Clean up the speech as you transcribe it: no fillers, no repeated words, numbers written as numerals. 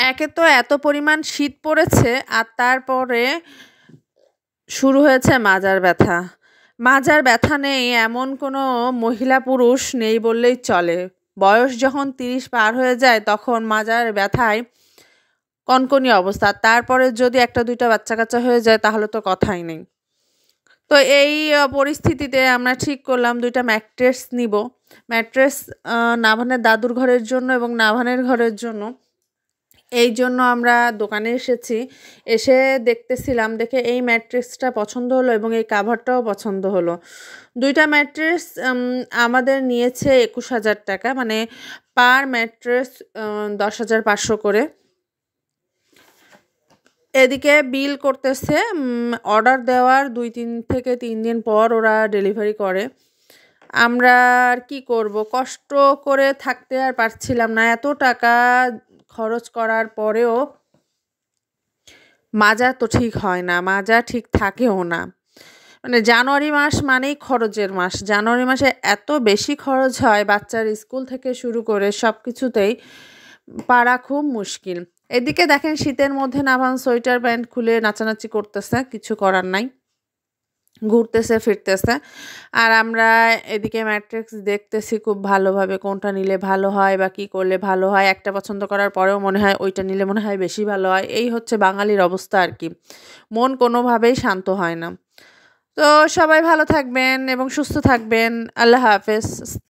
একে তো এত পরিমাণ শীত পড়েছে আর তারপরে শুরু হয়েছে মাজার ব্যথা। মাজার ব্যথা নেই এমন কোনো মহিলা পুরুষ নেই বললেই চলে। বয়স যখন ৩০ পার হয়ে যায় তখন মাজার ব্যথায় কনকনি অবস্থা। তারপরে যদি ১-২টা বাচ্চা-কাচ্চা হয়ে যায় তাহলে তো কথাই নেই। তো এই পরিস্থিতিতে আমরা ঠিক করলাম ২টা ম্যাট্রেস নিব। ম্যাট্রেস নাভানের দাদুর ঘরের জন্য এবং নাভানের ঘরের জন্য। এই জন্য আমরা দোকানে এসেছি। এসে দেখতেছিলাম, দেখে এই ম্যাট্রেসটা পছন্দ হলো এবং এই কাভারটাও পছন্দ হলো। ২টা ম্যাট্রেস আমাদের নিয়েছে ২১,০০০ টাকা, মানে পার ম্যাট্রেস ১০,৫০০ করে। এদিকে বিল করতেছে, অর্ডার দেওয়ার ২-৩ থেকে ৩ দিন পর ওরা ডেলিভারি করে। আমরা আর কি করব, কষ্ট করে থাকতে আর পারছিলাম না। এত টাকা খরচ করার পরেও মাজা তো ঠিক হয় না, মাজা ঠিক থাকেও না। মানে জানুয়ারি মাস মানেই খরচের মাস। জানুয়ারি মাসে এত বেশি খরচ হয়, বাচ্চার স্কুল থেকে শুরু করে সব কিছুতেই পারা খুব মুশকিল। এদিকে দেখেন শীতের মধ্যে নাভান সোয়েটার প্যান্ট খুলে নাচানাচি করতেছে, কিছু করার নাই, ঘুরতেছে ফিরতেছে। আর আমরা এদিকে ম্যাট্রিক্স দেখতেছি খুব ভালোভাবে, কোনটা নিলে ভালো হয় বা কী করলে ভালো হয়। একটা পছন্দ করার পরেও মনে হয় ওইটা নিলে মনে হয় বেশি ভালো হয়। এই হচ্ছে বাঙালির অবস্থা আর কি, মন কোনোভাবেই শান্ত হয় না। তো সবাই ভালো থাকবেন এবং সুস্থ থাকবেন। আল্লাহ হাফেজ।